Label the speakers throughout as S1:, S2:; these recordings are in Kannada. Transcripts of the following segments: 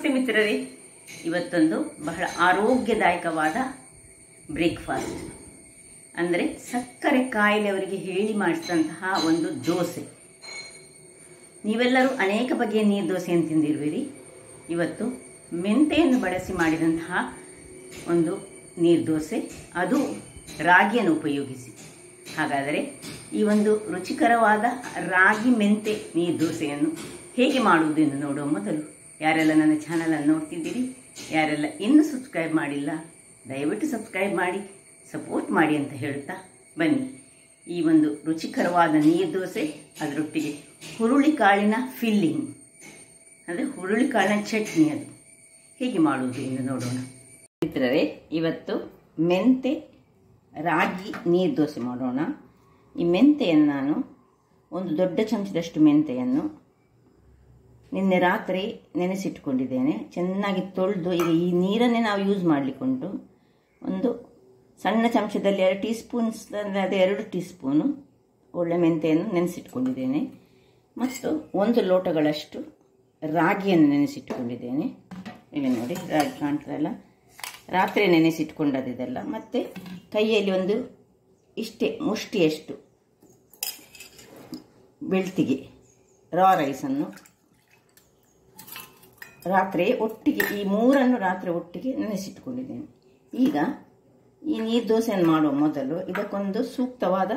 S1: ನಮಸ್ತೆ ಮಿತ್ರರೇ, ಇವತ್ತೊಂದು ಬಹಳ ಆರೋಗ್ಯದಾಯಕವಾದ ಬ್ರೇಕ್ಫಾಸ್ಟ್ ಅಂದರೆ ಸಕ್ಕರೆ ಕಾಯಿಲೆಯವರಿಗೆ ಹೇಳಿ ಮಾಡಿಸಿದಂತಹ ಒಂದು ದೋಸೆ. ನೀವೆಲ್ಲರೂ ಅನೇಕ ಬಗೆಯ ನೀರು ದೋಸೆಯನ್ನು ತಿಂದಿರುವಿರಿ. ಇವತ್ತು ಮೆಂತೆಯನ್ನು ಬಳಸಿ ಮಾಡಿದಂತಹ ಒಂದು ನೀರು ದೋಸೆ, ಅದು ರಾಗಿಯನ್ನು ಉಪಯೋಗಿಸಿ. ಹಾಗಾದರೆ ಈ ಒಂದು ರುಚಿಕರವಾದ ರಾಗಿ ಮೆಂತೆ ನೀರು ದೋಸೆಯನ್ನು ಹೇಗೆ ಮಾಡುವುದು ಎಂದು ನೋಡುವ ಮೊದಲು, ಯಾರೆಲ್ಲ ನನ್ನ ಚಾನಲನ್ನು ನೋಡ್ತಿದ್ದೀರಿ, ಯಾರೆಲ್ಲ ಇನ್ನೂ ಸಬ್ಸ್ಕ್ರೈಬ್ ಮಾಡಿಲ್ಲ, ದಯವಿಟ್ಟು ಸಬ್ಸ್ಕ್ರೈಬ್ ಮಾಡಿ ಸಪೋರ್ಟ್ ಮಾಡಿ ಅಂತ ಹೇಳುತ್ತಾ ಬನ್ನಿ. ಈ ಒಂದು ರುಚಿಕರವಾದ ನೀರು ದೋಸೆ, ಅದರೊಟ್ಟಿಗೆ ಹುರುಳಿಕಾಳಿನ ಫಿಲ್ಲಿಂಗ್ ಅಂದರೆ ಹುರುಳಿಕಾಳಿನ ಚಟ್ನಿ, ಅದು ಹೇಗೆ ಮಾಡುವುದು ಎಂದು ನೋಡೋಣ. ಮಿತ್ರರೇ, ಇವತ್ತು ಮೆಂತೆ ರಾಗಿ ನೀರು ದೋಸೆ ಮಾಡೋಣ. ಈ ಮೆಂತೆಯನ್ನು ನಾನು ಒಂದು ದೊಡ್ಡ ಚಮಚದಷ್ಟು ಮೆಂತೆಯನ್ನು ನಿನ್ನೆ ರಾತ್ರಿ ನೆನೆಸಿಟ್ಕೊಂಡಿದ್ದೇನೆ. ಚೆನ್ನಾಗಿ ತೊಳೆದು ಈಗ ಈ ನೀರನ್ನೇ ನಾವು ಯೂಸ್ ಮಾಡಲಿಕ್ಕುಂಟು. ಒಂದು ಸಣ್ಣ ಚಮಚದಲ್ಲಿ 2 ಟೀ ಸ್ಪೂನ್ಸ್ ಅಂದರೆ ಅದು 2 ಟೀ ಸ್ಪೂನು ಒಳ್ಳೆ ಮೆಂತೆಯನ್ನು ನೆನೆಸಿಟ್ಕೊಂಡಿದ್ದೇನೆ. ಮತ್ತು 1 ಲೋಟಗಳಷ್ಟು ರಾಗಿಯನ್ನು ನೆನೆಸಿಟ್ಕೊಂಡಿದ್ದೇನೆ. ಇಲ್ಲಿ ನೋಡಿ, ರಾಗಿ ಕಾಣ್ತದಲ್ಲ, ರಾತ್ರಿ ನೆನೆಸಿಟ್ಕೊಂಡದಿದೆಲ್ಲ. ಮತ್ತು ಕೈಯಲ್ಲಿ ಒಂದು ಇಷ್ಟೇ ಮುಷ್ಟಿಯಷ್ಟು ಬೆಳ್ತಿಗೆ ರಾ ರೈಸನ್ನು ರಾತ್ರಿ ಒಟ್ಟಿಗೆ, ಈ 3 ರಾತ್ರಿ ಒಟ್ಟಿಗೆ ನೆನೆಸಿಟ್ಕೊಂಡಿದ್ದೇನೆ. ಈಗ ಈ ನೀರು ದೋಸೆಯನ್ನು ಮಾಡುವ ಮೊದಲು ಇದಕ್ಕೊಂದು ಸೂಕ್ತವಾದ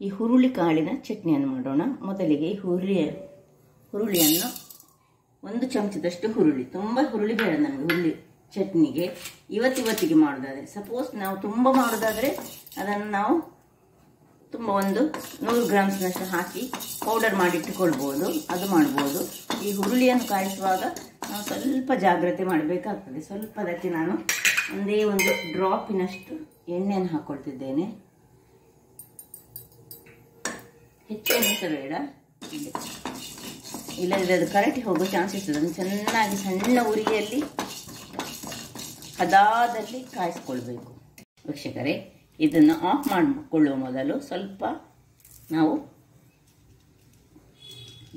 S1: ಈ ಹುರುಳಿಕಾಳಿನ ಚಟ್ನಿಯನ್ನು ಮಾಡೋಣ. ಮೊದಲಿಗೆ ಈ ಹುರುಳಿಯನ್ನು 1 ಚಮಚದಷ್ಟು ಹುರುಳಿ, ತುಂಬ ಹುರುಳಿ ಬೇಡ ನಮಗೆ ಹುರುಳಿ ಚಟ್ನಿಗೆ. ಇವತ್ತಿಗೆ ಮಾಡೋದಾದರೆ, ಸಪೋಸ್ ನಾವು ತುಂಬ ಮಾಡೋದಾದರೆ ಅದನ್ನು ನಾವು ತುಂಬ ಒಂದು 100 ಗ್ರಾಮ್ಸ್ನಷ್ಟು ಹಾಕಿ ಪೌಡರ್ ಮಾಡಿಟ್ಟುಕೊಳ್ಬೋದು, ಅದು ಮಾಡ್ಬೋದು. ಈ ಹುರುಳಿಯನ್ನು ಕಾಯಿಸುವಾಗ ನಾವು ಸ್ವಲ್ಪ ಜಾಗ್ರತೆ ಮಾಡಬೇಕಾಗ್ತದೆ. ಸ್ವಲ್ಪ ಅದಕ್ಕೆ ನಾನು ಒಂದೇ ಒಂದು ಡ್ರಾಪಿನಷ್ಟು ಎಣ್ಣೆಯನ್ನು ಹಾಕ್ಕೊಳ್ತಿದ್ದೇನೆ. ಹೆಚ್ಚೆಣ್ಣೆ ಸಹ ಬೇಡ, ಇಲ್ಲದಿದ್ದರೆ ಅದು ಕರಟಿ ಹೋಗೋ ಚಾನ್ಸಸ್ ಇದೆ. ಅದನ್ನು ಚೆನ್ನಾಗಿ ಸಣ್ಣ ಉರಿಯಲ್ಲಿ ಹದಾದಲ್ಲಿ ಕಾಯಿಸ್ಕೊಳ್ಬೇಕು. ವೀಕ್ಷಕರೇ, ಇದನ್ನು ಆಫ್ ಮಾಡಿಕೊಳ್ಳುವ ಮೊದಲು ಸ್ವಲ್ಪ ನಾವು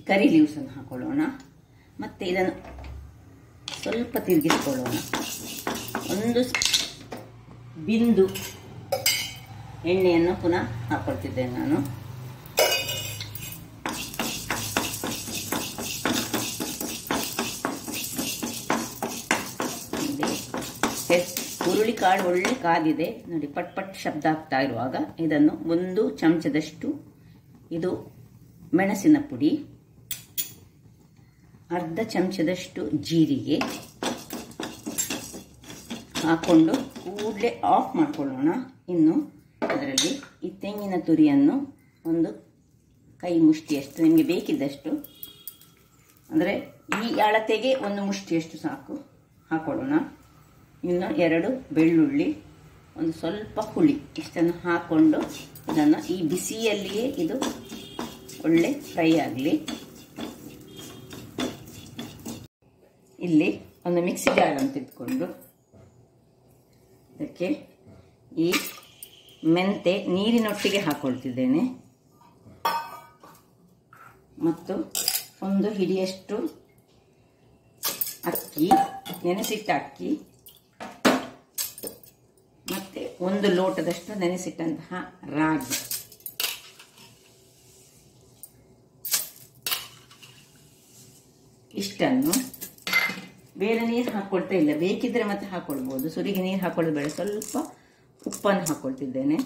S1: ಕರಿ ಲೀವ್ಸನ್ನು ಹಾಕೊಳ್ಳೋಣ. ಮತ್ತು ಇದನ್ನು ಸ್ವಲ್ಪ ತಿರುಗಿಸ್ಕೊಳ್ಳೋಣ. 1 ಬಿಂದು ಎಣ್ಣೆಯನ್ನು ಪುನಃ ಹಾಕ್ಕೊಳ್ತಿದ್ದೇನೆ ನಾನು. ಹುರುಳಿಕಾಳು ಒಳ್ಳೆ ಕಾದಿದೆ ನೋಡಿ, ಪಟ್ ಪಟ್ ಶಬ್ದ ಆಗ್ತಾ ಇರುವಾಗ ಇದನ್ನು 1 ಚಮಚದಷ್ಟು ಇದು ಮೆಣಸಿನ ಪುಡಿ, ಅರ್ಧ ಚಮಚದಷ್ಟು ಜೀರಿಗೆ ಹಾಕೊಂಡು ಕೂಡಲೇ ಆಫ್ ಮಾಡಿಕೊಳ್ಳೋಣ. ಇನ್ನು ಅದರಲ್ಲಿ ಈ ತೆಂಗಿನ ತುರಿಯನ್ನು ಒಂದು ಕೈ ಮುಷ್ಟಿಯಷ್ಟು, ನಿಮಗೆ ಬೇಕಿದ್ದಷ್ಟು, ಅಂದರೆ ಈ ಅಳತೆಗೆ 1 ಮುಷ್ಟಿಯಷ್ಟು ಸಾಕು ಹಾಕೊಳ್ಳೋಣ. ಇನ್ನು 2 ಬೆಳ್ಳುಳ್ಳಿ, ಒಂದು ಸ್ವಲ್ಪ ಹುಳಿ, ಇಷ್ಟನ್ನು ಹಾಕ್ಕೊಂಡು ಇದನ್ನು ಈ ಬಿಸಿಯಲ್ಲಿಯೇ ಇದು ಒಳ್ಳೆ ಫ್ರೈ ಆಗಲಿ. ಇಲ್ಲಿ ಒಂದು ಮಿಕ್ಸಿ ಜಾರನ್ನು ತೆಗೆದುಕೊಂಡು ಇದಕ್ಕೆ ಈ ಮೆಂತೆ ನೀರಿನೊಟ್ಟಿಗೆ ಹಾಕ್ಕೊಳ್ತಿದ್ದೇನೆ. ಮತ್ತು 1 ಹಿಡಿಯಷ್ಟು ಅಕ್ಕಿ, ನೆನೆಸಿಟ್ಟ ಅಕ್ಕಿ, ಮತ್ತು 1 ಲೋಟದಷ್ಟು ನೆನೆಸಿಟ್ಟಂತಹ ರಾಗಿ, ಇಷ್ಟನ್ನು ಬೇರೆ ನೀರು ಹಾಕ್ಕೊಳ್ತಾ ಇಲ್ಲ, ಬೇಕಿದ್ರೆ ಮತ್ತೆ ಹಾಕ್ಕೊಳ್ಬೋದು. ಸುರಿಗೆ ನೀರು ಹಾಕೊಳ್ಳೋದು ಬೇಡ. ಸ್ವಲ್ಪ ಉಪ್ಪನ್ನು ಹಾಕ್ಕೊಳ್ತಿದ್ದೇನೆ.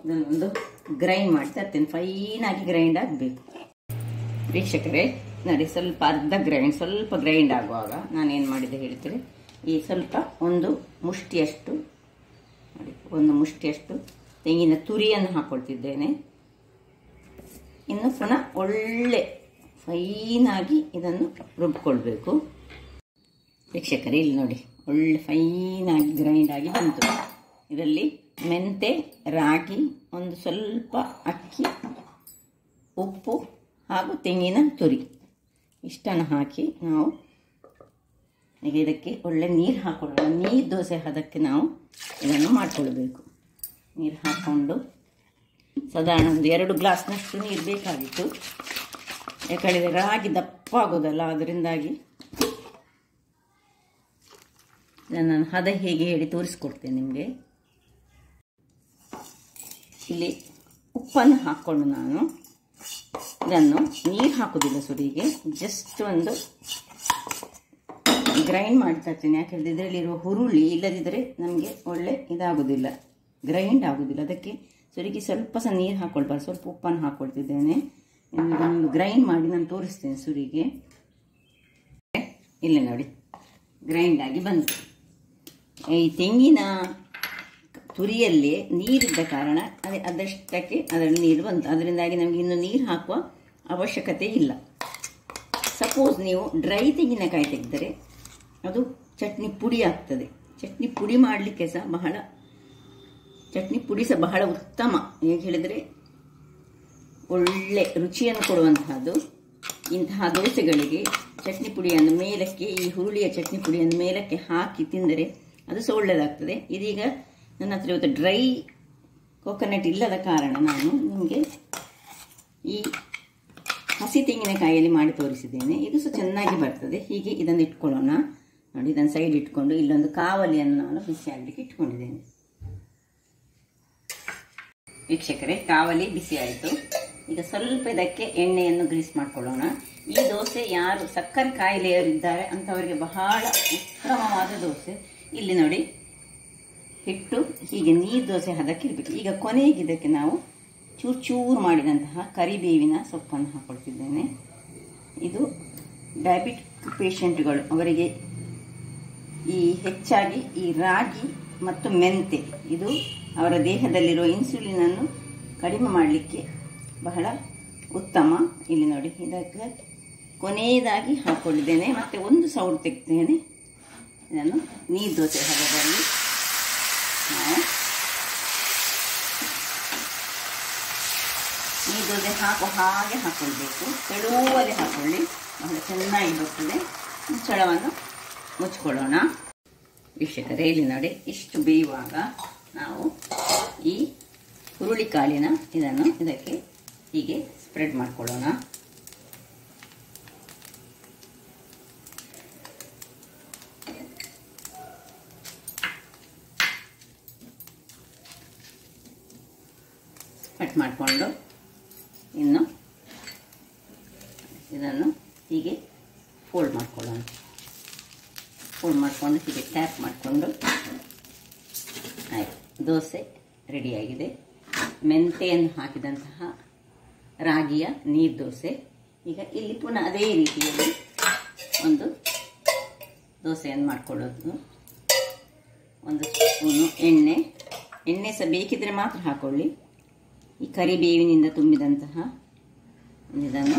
S1: ಇದನ್ನೊಂದು ಗ್ರೈಂಡ್ ಮಾಡಿ ತರ್ತೇನೆ. ಫೈನಾಗಿ ಗ್ರೈಂಡ್ ಆಗಬೇಕು. ವೀಕ್ಷಕರೇ ನೋಡಿ, ಸ್ವಲ್ಪ ಗ್ರೈಂಡ್ ಆಗುವಾಗ ನಾನೇನು ಮಾಡಿದೆ ಹೇಳ್ತೀರಿ, ಈ ಸ್ವಲ್ಪ 1 ಮುಷ್ಟಿಯಷ್ಟು ನೋಡಿ, 1 ಮುಷ್ಟಿಯಷ್ಟು ತೆಂಗಿನ ತುರಿಯನ್ನು ಹಾಕ್ಕೊಳ್ತಿದ್ದೇನೆ. ಇನ್ನು ಪುನಃ ಒಳ್ಳೆ ಫೈನಾಗಿ ಇದನ್ನು ರುಬ್ಕೊಳ್ಬೇಕು. ವೀಕ್ಷಕರೇ, ಇಲ್ಲಿ ನೋಡಿ, ಒಳ್ಳೆ ಫೈನಾಗಿ ಗ್ರೈಂಡ್ ಆಗಿ ಬಂತು. ಇದರಲ್ಲಿ ಮೆಂತೆ, ರಾಗಿ, ಒಂದು ಸ್ವಲ್ಪ ಅಕ್ಕಿ, ಉಪ್ಪು ಹಾಗೂ ತೆಂಗಿನ ತುರಿ ಇಷ್ಟನ್ನು ಹಾಕಿ ನಾವು ಈಗ ಇದಕ್ಕೆ ಒಳ್ಳೆ ನೀರು ಹಾಕೊಳ್ಳೋಣ. ನೀರು ದೋಸೆ ಅದಕ್ಕೆ ನಾವು ಇದನ್ನು ಮಾಡಿಕೊಳ್ಬೇಕು. ನೀರು ಹಾಕ್ಕೊಂಡು ಸಾಧಾರಣ ಒಂದು 2 ಗ್ಲಾಸ್ನಷ್ಟು ನೀರು ಬೇಕಾಗಿತ್ತು. 2 ರಾಗಿ ದಪ್ಪ ಆಗೋದಲ್ಲ, ಅದರಿಂದಾಗಿ ನಾನು ಹದ ಹೇಗೆ ಹೇಳಿ ತೋರಿಸ್ಕೊಡ್ತೇನೆ ನಿಮಗೆ. ಇಲ್ಲಿ ಉಪ್ಪನ್ನು ಹಾಕ್ಕೊಂಡು ನಾನು ಇದನ್ನು ನೀರು ಹಾಕೋದಿಲ್ಲ ಸುರಿಗೆ, ಜಸ್ಟ್ ಒಂದು ಗ್ರೈಂಡ್ ಮಾಡ್ತಾ ಇರ್ತೀನಿ. ಯಾಕೆ ಹೇಳಿದ್ರೆ ಇದರಲ್ಲಿರುವ ಹುರುಳಿ ಇಲ್ಲದಿದ್ದರೆ ನಮಗೆ ಒಳ್ಳೆ ಇದಾಗೋದಿಲ್ಲ, ಗ್ರೈಂಡ್ ಆಗೋದಿಲ್ಲ. ಅದಕ್ಕೆ ಸುರಿಗೆ ಸ್ವಲ್ಪ ಸಹ ನೀರು ಹಾಕ್ಕೊಳ್ಬಾರ್ದು, ಸ್ವಲ್ಪ ಉಪ್ಪನ್ನು ಹಾಕ್ಕೊಳ್ತಿದ್ದೇನೆ. ನಿಮಗೆ ಗ್ರೈಂಡ್ ಮಾಡಿ ನಾನು ತೋರಿಸ್ತೇನೆ ಸುರಿಗೆ. ಇಲ್ಲ ನೋಡಿ, ಗ್ರೈಂಡ್ ಆಗಿ ಬಂತು. ಈ ತೆಂಗಿನ ತುರಿಯಲ್ಲೇ ನೀರಿದ್ದ ಕಾರಣ ಅದಷ್ಟಕ್ಕೆ ಅದರಲ್ಲಿ ನೀರು ಬಂತು. ಅದರಿಂದಾಗಿ ನಮಗೆ ಇನ್ನು ನೀರು ಹಾಕುವ ಅವಶ್ಯಕತೆ ಇಲ್ಲ. ಸಪೋಸ್ ನೀವು ಡ್ರೈ ತೆಂಗಿನಕಾಯಿ ತೆಗೆದರೆ ಅದು ಚಟ್ನಿ ಪುಡಿ ಆಗ್ತದೆ. ಚಟ್ನಿ ಪುಡಿ ಮಾಡಲಿಕ್ಕೆ ಸಹ ಬಹಳ ಉತ್ತಮ. ಹೇಗೆ ಹೇಳಿದರೆ ಒಳ್ಳೆ ರುಚಿಯನ್ನು ಕೊಡುವಂತಹದ್ದು. ಇಂತಹ ದೋಸೆಗಳಿಗೆ ಚಟ್ನಿ ಪುಡಿಯನ್ನು ಮೇಲಕ್ಕೆ, ಈ ಹುರುಳಿಯ ಚಟ್ನಿ ಪುಡಿಯನ್ನು ಮೇಲಕ್ಕೆ ಹಾಕಿ ತಿಂದರೆ ಅದು ಸಹ ಒಳ್ಳೆಯದಾಗ್ತದೆ. ಇದೀಗ ನನ್ನ ಹತ್ರ ಇವತ್ತು ಡ್ರೈ ಕೋಕೋನಟ್ ಇಲ್ಲದ ಕಾರಣ ನಾನು ನಿಮಗೆ ಈ ಹಸಿ ತೆಂಗಿನಕಾಯಿಯಲ್ಲಿ ಮಾಡಿ ತೋರಿಸಿದ್ದೇನೆ. ಇದು ಸಹ ಚೆನ್ನಾಗಿ ಬರ್ತದೆ. ಹೀಗೆ ಇದನ್ನು ಇಟ್ಕೊಳ್ಳೋಣ. ನೋಡಿ, ಇದನ್ನು ಸೈಡ್ ಇಟ್ಕೊಂಡು ಇಲ್ಲೊಂದು ಕಾವಲಿಯನ್ನು ನಾನು ಬಿಸಿ ಆಗಲಿಕ್ಕೆ ಇಟ್ಕೊಂಡಿದ್ದೇನೆ. ವೀಕ್ಷಕರೇ, ಕಾವಲಿ ಬಿಸಿ ಆಯಿತು. ಈಗ ಸ್ವಲ್ಪ ಇದಕ್ಕೆ ಎಣ್ಣೆಯನ್ನು ಗ್ರೀಸ್ ಮಾಡ್ಕೊಳ್ಳೋಣ. ಈ ದೋಸೆ ಯಾರು ಸಕ್ಕರೆ ಕಾಯಿಲೆಯವರಿದ್ದಾರೆ ಅಂಥವರಿಗೆ ಬಹಳ ಉತ್ತಮವಾದ ದೋಸೆ. ಇಲ್ಲಿ ನೋಡಿ, ಹಿಟ್ಟು ಹೀಗೆ ನೀರು ದೋಸೆ ಹದಕ್ಕಿರಬೇಕು. ಈಗ ಕೊನೆಗೆ ಇದಕ್ಕೆ ನಾವು ಚೂರು ಮಾಡಿದಂತಹ ಕರಿಬೇವಿನ ಸೊಪ್ಪನ್ನು ಹಾಕೊಳ್ತಿದ್ದೇನೆ. ಇದು ಡಯಾಬಿಟಿಕ್ ಪೇಷಂಟ್ಗಳು ಅವರಿಗೆ ಹೆಚ್ಚಾಗಿ ಈ ರಾಗಿ ಮತ್ತು ಮೆಂತೆ ಇದು ಅವರ ದೇಹದಲ್ಲಿರುವ ಇನ್ಸುಲಿನನ್ನು ಕಡಿಮೆ ಮಾಡಲಿಕ್ಕೆ ಬಹಳ ಉತ್ತಮ. ಇಲ್ಲಿ ನೋಡಿ, ಇದಕ್ಕೆ ಕೊನೆಯದಾಗಿ ಹಾಕ್ಕೊಂಡಿದ್ದೇನೆ. ಮತ್ತು ಒಂದು ಸೌಟ್ ತೆಗ್ತೇನೆ. ಇದನ್ನು ನೀರು ದೋಸೆ ಹದದಲ್ಲಿ ನಾವು ನೀರು ದೋಸೆ ಹಾಗೆ ಹಾಕ್ಕೊಳ್ಬೇಕು. ತೆಳುವಲ್ಲಿ ಹಾಕ್ಕೊಳ್ಳಿ, ಬಹಳ ಚೆನ್ನಾಗಿ ಬರ್ತದೆ. ಮುಚ್ಚಳವನ್ನು ಮುಚ್ಕೊಳ್ಳೋಣ. ವೀಕ್ಷಕರೇ, ಇಲ್ಲಿ ನೋಡಿ, ಇಷ್ಟು ಬೇಯುವಾಗ ನಾವು ಈ ಹುರುಳಿಕಾಳಿನ ಇದನ್ನು ಇದಕ್ಕೆ ಹೀಗೆ ಸ್ಪ್ರೆಡ್ ಮಾಡ್ಕೊಳ್ಳೋಣ. ಕಟ್ ಮಾಡಿಕೊಂಡು ಇನ್ನು ಇದನ್ನು ಹೀಗೆ ಫೋಲ್ಡ್ ಮಾಡ್ಕೊಳ್ಳೋಣ. ಫೋಲ್ಡ್ ಮಾಡಿಕೊಂಡು ಹೀಗೆ ಟ್ಯಾಪ್ ಮಾಡಿಕೊಂಡು ಆಯಿತು, ದೋಸೆ ರೆಡಿಯಾಗಿದೆ. ಮೆಂತೆಯನ್ನು ಹಾಕಿದಂತಹ ರಾಗಿಯ ನೀರು ದೋಸೆ. ಈಗ ಇಲ್ಲಿ ಪುನಃ ಅದೇ ರೀತಿಯಲ್ಲಿ ಒಂದು ದೋಸೆಯನ್ನು ಮಾಡಿಕೊಳ್ಳೋದು. ಒಂದು ಸ್ಪೂನು ಎಣ್ಣೆ ಸಹ ಬೇಕಿದ್ರೆ ಮಾತ್ರ ಹಾಕೊಳ್ಳಿ. ಈ ಕರಿಬೇವಿನಿಂದ ತುಂಬಿದಂತಹ ಇದನ್ನು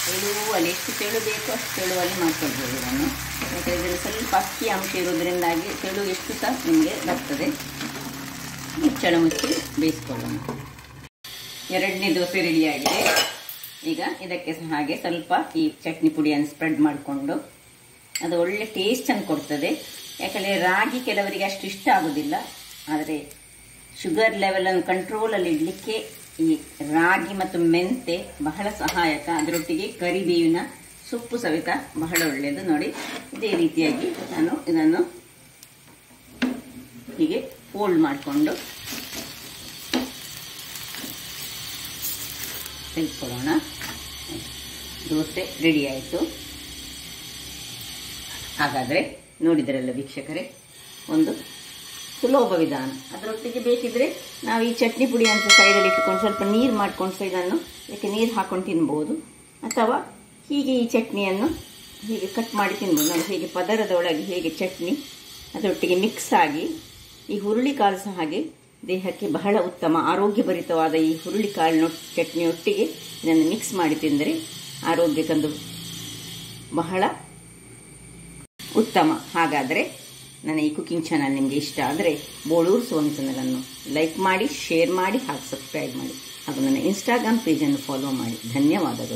S1: ತೆಳುವಲ್ಲಿ, ಎಷ್ಟು ತೆಳು ಬೇಕೋ ಅಷ್ಟು ತೆಳುವಲ್ಲಿ ಮಾಡ್ಕೊಳ್ಬೋದು ಇದನ್ನು. ಯಾಕಂದರೆ ಇದರಲ್ಲಿ ಸ್ವಲ್ಪ ಅಕ್ಕಿ ಅಂಶ ಇರೋದ್ರಿಂದಾಗಿ ತೆಳು ಎಷ್ಟು ಸಹ ನಿಮಗೆ ಬರ್ತದೆ. ಮುಚ್ಚಳ ಮುಚ್ಚಿ ಬೇಯಿಸ್ಕೊಳ್ಳೋಣ. ಎರಡನೇ ದೋಸೆ ರೆಡಿಯಾಗಿದೆ. ಈಗ ಇದಕ್ಕೆ ಸಹ ಹಾಗೆ ಸ್ವಲ್ಪ ಈ ಚಟ್ನಿ ಪುಡಿಯನ್ನು ಸ್ಪ್ರೆಡ್ ಮಾಡಿಕೊಂಡು, ಅದು ಒಳ್ಳೆ ಟೇಸ್ಟನ್ನು ಕೊಡ್ತದೆ. ಯಾಕಂದರೆ ರಾಗಿ ಕೆಲವರಿಗೆ ಅಷ್ಟು ಇಷ್ಟ ಆಗೋದಿಲ್ಲ, ಆದರೆ ಶುಗರ್ ಲೆವೆಲನ್ನು ಕಂಟ್ರೋಲಲ್ಲಿ ಇಡಲಿಕ್ಕೆ ಈ ರಾಗಿ ಮತ್ತು ಮೆಂತೆ ಬಹಳ ಸಹಾಯಕ. ಅದರೊಟ್ಟಿಗೆ ಕರಿಬೇವಿನ ಸೊಪ್ಪು ಸವಿತ ಬಹಳ ಒಳ್ಳೆಯದು. ನೋಡಿ, ಇದೇ ರೀತಿಯಾಗಿ ನಾನು ಇದನ್ನು ಹೀಗೆ ಫೋಲ್ಡ್ ಮಾಡಿಕೊಂಡು ತೆಗೆದುಕೊಳ್ಳೋಣ. ದೋಸೆ ರೆಡಿ ಆಯಿತು. ಹಾಗಾದರೆ ನೋಡಿದ್ರಲ್ಲ ವೀಕ್ಷಕರೇ, ಒಂದು ಸುಲಭ ವಿಧಾನ. ಅದರೊಟ್ಟಿಗೆ ಬೇಕಿದ್ರೆ ನಾವು ಈ ಚಟ್ನಿ ಪುಡಿ ಅಂತ ಸೈಡಲ್ಲಿ ಇಟ್ಕೊಂಡು ಸ್ವಲ್ಪ ನೀರು ಮಾಡ್ಕೊಂಡು ಸಹ ಇದನ್ನು ಇದಕ್ಕೆ ನೀರು ಹಾಕೊಂಡು ತಿನ್ಬೋದು. ಅಥವಾ ಹೀಗೆ ಈ ಚಟ್ನಿಯನ್ನು ಹೀಗೆ ಕಟ್ ಮಾಡಿ ತಿನ್ಬೋದು. ನಾವು ಹೀಗೆ ಪದರದ ಒಳಗೆ ಹೇಗೆ ಚಟ್ನಿ ಅದರೊಟ್ಟಿಗೆ ಮಿಕ್ಸ್ ಆಗಿ, ಈ ಹುರುಳಿಕಾಳು ಸಹ ಹಾಗೆ ದೇಹಕ್ಕೆ ಬಹಳ ಉತ್ತಮ. ಆರೋಗ್ಯಭರಿತವಾದ ಈ ಹುರುಳಿಕಾಳಿನ ಚಟ್ನಿಯೊಟ್ಟಿಗೆ ಇದನ್ನು ಮಿಕ್ಸ್ ಮಾಡಿ ತಿಂದರೆ ಆರೋಗ್ಯಕ್ಕಂದು ಬಹಳ ಉತ್ತಮ. ಹಾಗಾದರೆ ನನ್ನ ಈ ಕುಕಿಂಗ್ ಚಾನಲ್ ನಿಮಗೆ ಇಷ್ಟ ಆದರೆ ಬೋಳೂರು ಸೋನಿ ಚಾನಲನ್ನು ಲೈಕ್ ಮಾಡಿ, ಶೇರ್ ಮಾಡಿ, ಹಾಗೂ ಸಬ್ಸ್ಕ್ರೈಬ್ ಮಾಡಿ, ಹಾಗೂ ನನ್ನ ಇನ್ಸ್ಟಾಗ್ರಾಮ್ ಪೇಜನ್ನು ಫಾಲೋ ಮಾಡಿ. ಧನ್ಯವಾದಗಳು.